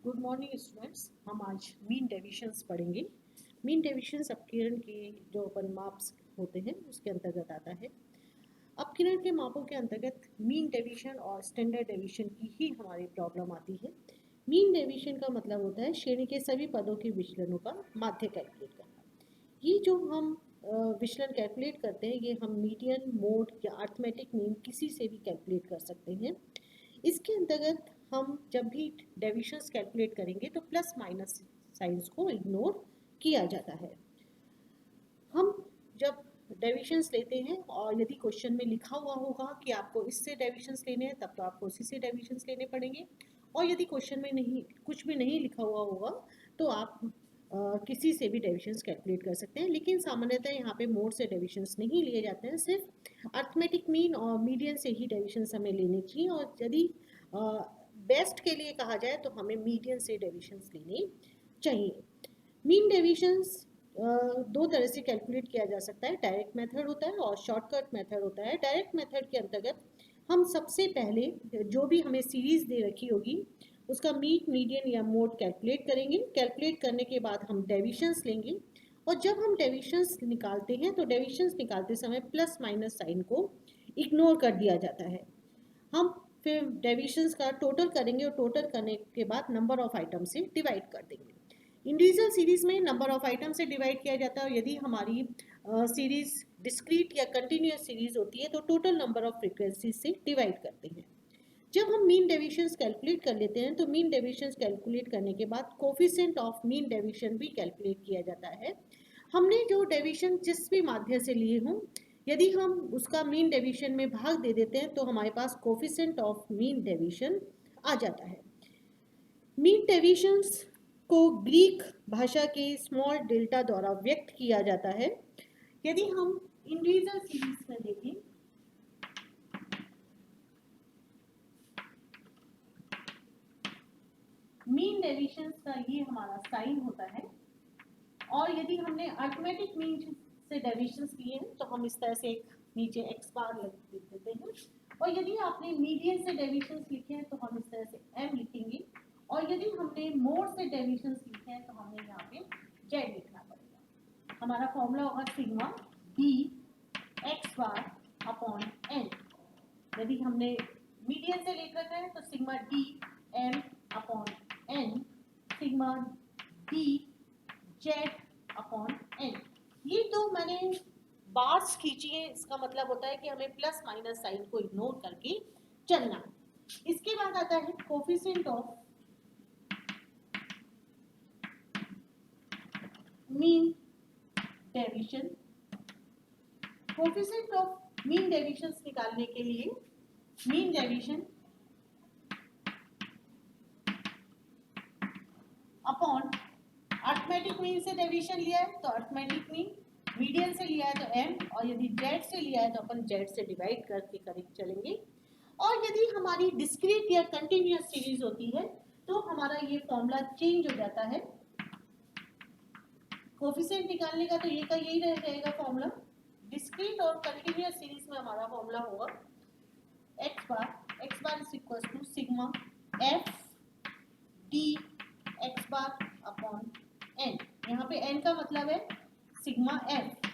Good morning students. हम आज mean deviations पढ़ेंगे। मीन डेविएशंस अपकिरण के जो अपन माप्स होते हैं उसके अंतर्गत आता है। अपकिरण के मापों के अंतर्गत मीन डेविएशन और स्टैंडर्ड डेविएशन की ही हमारी प्रॉब्लम आती है। मीन डेविएशन का मतलब होता है श्रेणी के सभी पदों के विचलनों का माध्य कैलकुलेट करना। ये जो हम विचलन कैलकुलेट करते हैं ये हम मीडियन, मोड या अर्थमेटिक मीन किसी से भी कैलकुलेट कर सकते हैं। इसके अंतर्गत हम जब भी डेविएशंस कैलकुलेट करेंगे तो प्लस माइनस साइंस को इग्नोर किया जाता है। हम जब डेविएशंस लेते हैं और यदि क्वेश्चन में लिखा हुआ होगा कि आपको इससे डेविएशंस लेने हैं तब तो आपको उसी से डेविएशंस लेने पड़ेंगे, और यदि क्वेश्चन में नहीं कुछ भी नहीं लिखा हुआ होगा तो आप किसी से भी डेविएशंस कैलकुलेट कर सकते हैं। लेकिन सामान्यतः यहाँ पे मोड से डेविएशंस नहीं लिए जाते हैं, सिर्फ अर्थमेटिक मीन और मीडियन से ही डेविएशंस हमें लेने चाहिए। और यदि बेस्ट के लिए कहा जाए तो हमें मीडियन से डेविएशंस लेने चाहिए। मीन डेविएशंस दो तरह से कैलकुलेट किया जा सकता है, डायरेक्ट मेथड होता है और शॉर्टकट मेथड होता है। डायरेक्ट मेथड के अंतर्गत हम सबसे पहले जो भी हमें सीरीज दे रखी होगी उसका मीन, मीडियन या मोड कैलकुलेट करेंगे। कैलकुलेट करने के बाद हम डेविएशंस लेंगे और जब हम डेविएशंस निकालते हैं तो डेविएशंस निकालते समय प्लस माइनस साइन को इग्नोर कर दिया जाता है। हम फिर डेविएशंस का टोटल करेंगे और टोटल करने के बाद नंबर ऑफ आइटम से डिवाइड कर देंगे। इंडिविजुअल सीरीज में नंबर ऑफ आइटम से डिवाइड किया जाता है और यदि हमारी सीरीज डिस्क्रीट या कंटिन्यूस सीरीज होती है तो टोटल नंबर ऑफ फ्रीक्वेंसी से डिवाइड करते हैं। जब हम मीन डेविएशंस कैलकुलेट कर लेते हैं तो मीन डेविएशंस कैलकुलेट करने के बाद कोफिशिएंट ऑफ मीन डेविएशन भी कैलकुलेट किया जाता है। हमने जो डेविएशन जिस भी माध्यम से लिए हों, यदि हम उसका मीन डेविएशन में भाग दे देते हैं तो हमारे पास कोफिशिएंट ऑफ मीन डेविएशन आ जाता है। मीन डेविएशंस को ग्रीक भाषा के स्मॉल डेल्टा द्वारा व्यक्त किया जाता है। यदि हम इंडिविजुअल सीरीज में देखें मीन डेविएशंस का ये हमारा साइन होता है, और यदि हमने अर्थमेटिक मीन से डेविएशंस लिए हैं तो हम इस तरह से एक नीचे एक्स बार लिख देते हैं, और यदि आपने मीडियन से डेविएशंस लिखे हैं तो हम इस तरह से एम लिखेंगे, और यदि हमने मोड से डेविएशंस लिखे हैं तो हमें यहाँ पे जेड लिखना पड़ेगा। हमारा फॉर्मूला होगा sigma d x bar upon n. यदि हमने मीडियन से लेकर है तो sigma d m upon n, sigma d z upon n. ये तो मैंने बार्स खींची है, इसका मतलब होता है कि हमें प्लस माइनस साइन को इग्नोर करके चलना है। इसके बाद आता है coefficient of mean deviation. Coefficient of mean deviations निकालने के लिए mean deviation upon arithmetic mean से डेविएशन लिया है तो अर्थमेटिक मीन, मीडियन से लिया है तो एम, और यदि जेड से लिया है तो अपन जेड से डिवाइड करके करेक्ट चलेंगे। और यदि हमारी डिस्क्रीट या कंटिन्यूअस सीरीज होती है तो हमारा ये फॉर्मूला चेंज हो जाता है। कोफिशिएंट निकालने का तो ये का यही रहेगा फॉर्मूला। डिस्क्रीट और कंटिन्यूअस सीरीज में हमारा फॉर्मूला होगा x bar is equal to sigma f d x bar upon n. यहाँ पे एन का मतलब है सिग्मा एफ,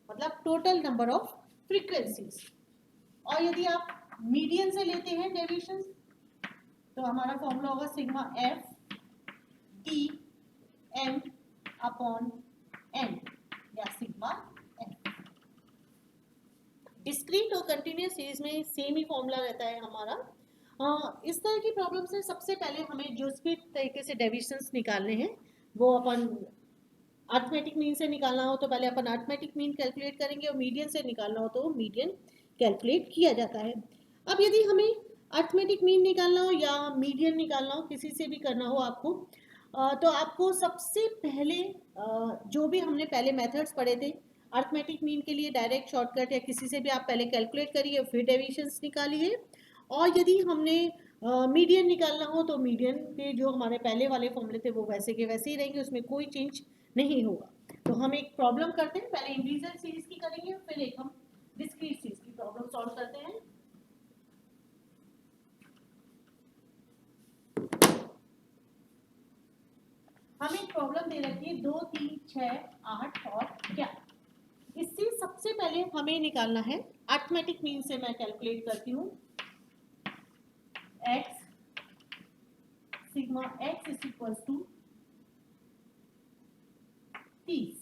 मतलब टोटल नंबर ऑफ फ्रीक्वेंसीज। और यदि आप मीडियन से लेते हैं डेविएशंस तो हमारा फॉर्मूला होगा sigma f t m upon n या सिग्मा एफ। डिस्क्रीट और कंटिन्यूअस सीरीज में सेम ही फॉर्मूला रहता है हमारा। इस तरह की प्रॉब्लम से सबसे पहले हमें जो भी तरीके से डेविएशंस निकालने हैं वो अपन अर्थमेटिक मीन से निकालना हो तो पहले अपन अर्थमेटिक मीन कैलकुलेट करेंगे, और मीडियन से निकालना हो तो मीडियन कैलकुलेट किया जाता है। अब यदि हमें अर्थमेटिक मीन निकालना हो या मीडियन निकालना हो, किसी से भी करना हो आपको, तो आपको सबसे पहले जो भी हमने पहले मेथड्स पढ़े थे अर्थमेटिक मीन के लिए डायरेक्ट, शॉर्टकट या किसी से भी आप पहले कैलकुलेट करिए फिर डेविएशंस निकालिए। और यदि हमने मीडियन निकालना हो तो मीडियन के जो हमारे पहले वाले फॉर्मूले थे वो वैसे के वैसे ही रहेंगे, उसमें कोई चेंज नहीं होगा। तो हम एक प्रॉब्लम करते हैं, पहले इंडिविजुअल सीरीज की करेंगे फिर एक हम डिस्क्रीट सीरीज की प्रॉब्लम सॉल्व करते हैं। हमें एक प्रॉब्लम दे रखी है 2, 3, 6, 8 और 11। इससे सबसे पहले हमें निकालना है, अरिथमेटिक मीन से मैं कैलकुलेट करती हूँ, x sigma x is equal to 30।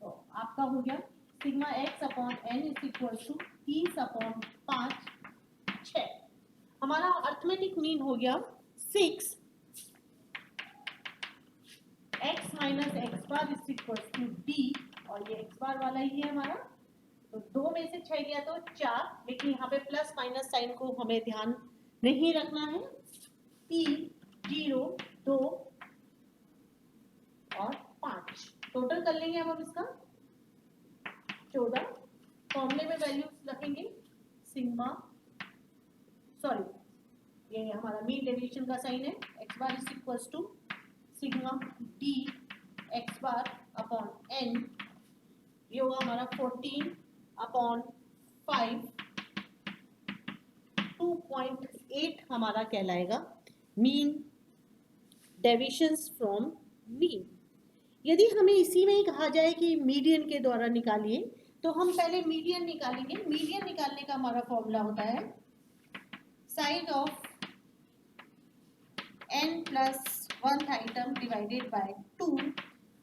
तो आपका हो गया sigma x upon n is equal to 30 upon 5, 6। हमारा अरिथमेटिक मीन हो गया 6 x minus x bar is equal to d, और ये x बार वाला ही है हमारा। तो 2 में से 6 गया तो 4, लेकिन यहाँ पे प्लस माइनस साइन को हमें ध्यान नहीं रखना है। 3, 0, 2 और 5 टोटल कर लेंगे अब हम इसका 14। फॉर्मूले में वैल्यूज रखेंगे, सिग्मा, सॉरी ये हमारा मीन डेविएशन का साइन है, x bar is equal to sigma d x bar upon n, ये होगा हमारा 14 अपॉन 5, 2.8 हमारा कहलाएगा मीन डेविएशंस फ्रॉम मीन। यदि हमें इसी में ही कहा जाए कि मीडियन के द्वारा निकालिए, तो हम पहले मीडियन निकालेंगे। मीडियन निकालने का हमारा फॉर्मूला होता है sign of n plus 1 item divided by 2,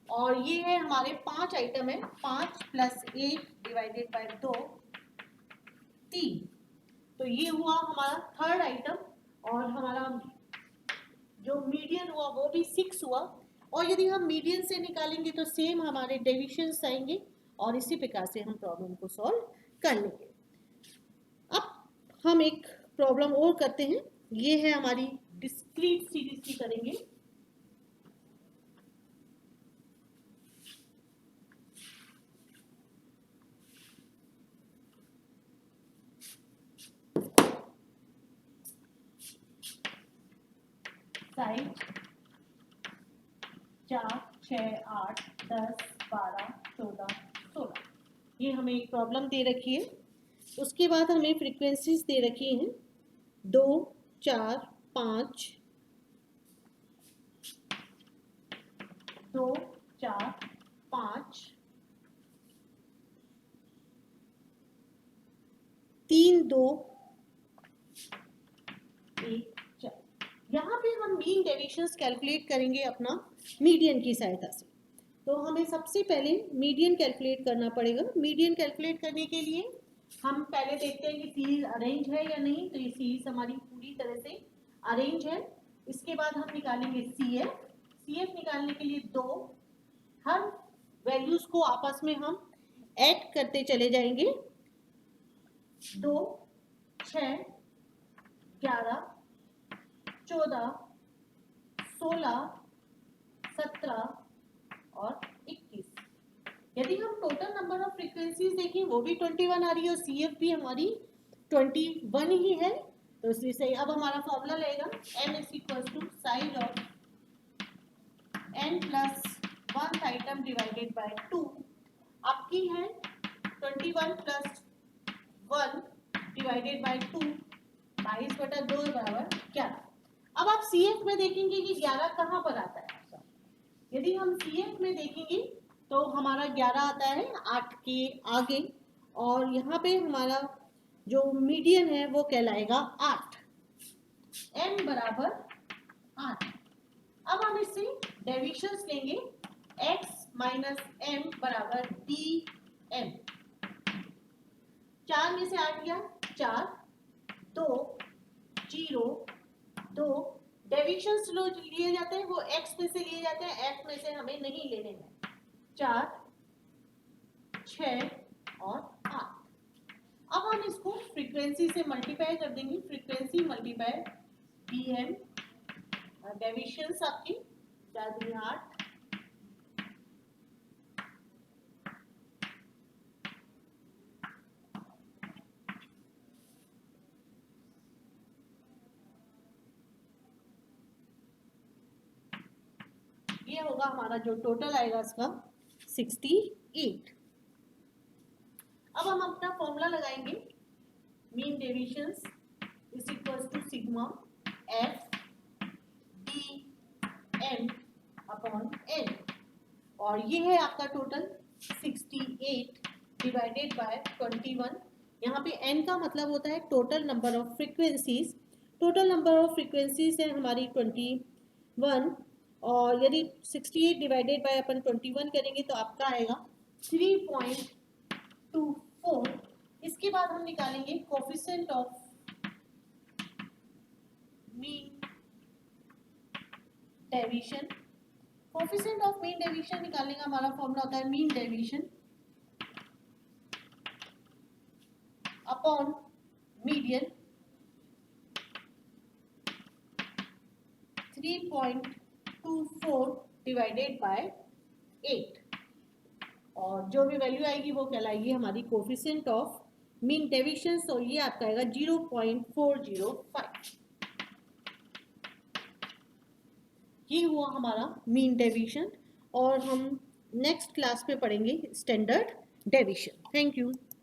और ये है हमारे 5 आइटम है, 5 प्लस 1 डिवाइडेड बाय 2, 3। तो ये हुआ हमारा थर्ड आइटम, और हमारा जो मीडियन हुआ वो भी 6 हुआ। और यदि हम मीडियन से निकालेंगे तो सेम हमारे डेविएशंस आएंगे, और इसी प्रकार से हम प्रॉब्लम को सॉल्व कर लेंगे। अब हम एक प्रॉब्लम और करते हैं, ये है हमारी डिस्क्रीट सीरीज की करेंगे। साइड 4, 6, 8, 10, 12, 14, 16, ये हमें एक प्रॉब्लम दे रखी है। उसके बाद हमें फ्रीक्वेंसीज दे रखी हैं 2, 4, 5, 2, 4, 5, 3, 2, 1, 4। यहाँ पे हम मीन डेविएशंस कैलकुलेट करेंगे अपना मीडियन की सहायता से। तो हमें सबसे पहले मीडियन कैलकुलेट करना पड़ेगा। मीडियन कैलकुलेट करने के लिए हम पहले देखते हैं कि सीरीज अरेंज है या नहीं। तो ये सीरीज हमारी पूरी तरह से अरेंज है। इसके बाद हम निकालेंगे CF। CF निकालने के लिए 2, हर वैल्यूज को आपस में हम ऐड करते चले जाएंगे। 2, 6, 11, 14, 16, 17 और 21। यदि हम टोटल नंबर ऑफ फ्रीक्वेंसीज देखें वो भी 21 आ रही है, और CF भी हमारी 21 ही है। तो इसलिए सही अब हमारा फॉर्मूला लगेगा n is equal to sign of n plus 1 item divided by 2। आपकी है 21 प्लस 1 डिवाइडेड बाय 2, 22/2 बराबर 11। अब आप CF में देखेंगे कि 11 कहाँ पर आता है। यदि हम CF में देखेंगे तो हमारा 11 आता है 8 के आगे, और यहाँ पे हमारा जो मीडियन है वो कहलाएगा 8, m बराबर 8। अब हम इससे डेविएशंस लेंगे, x माइनस m बराबर dm। 4 में से 8 गया 4, 2, 0, 2। डेविएशंस लिए जाते हैं वो x में से लिए जाते हैं, f में से हमें नहीं लेने हैं। 4, 6 और 8। अब हम इसको फ्रीक्वेंसी से मल्टीप्लाई कर देंगे। फ्रीक्वेंसी मल्टीप्लाई dm, डेविएशंस आपकी 4 8, ये होगा हमारा जो टोटल आएगा इसका 68। अब हम अपना फॉर्मूला लगाएंगे, mean deviations is equal to sigma f d m upon और ये है आपका टोटल 68 डिवाइडेड बाय 21। यहाँ पे n का मतलब होता है total number of frequencies. Total number of frequencies है हमारी 21, और यदि 68 डिवाइडेड बाय अपन 21 करेंगे तो आपका आएगा 3.24। इसके बाद हम निकालेंगे coefficient of mean deviation. Coefficient of mean deviation निकालने का हमारा फॉर्मूला होता है mean deviation upon median 3.24 divided by 8, और जो भी वैल्यू आएगी वो कहलाएगी हमारी कोफिशिएंट ऑफ मीन डेविएशन। तो ये आपका आएगा 0.405। ये हुआ हमारा मीन डेविएशन, और हम नेक्स्ट क्लास में पढ़ेंगे स्टैंडर्ड डेविएशन। Thank you.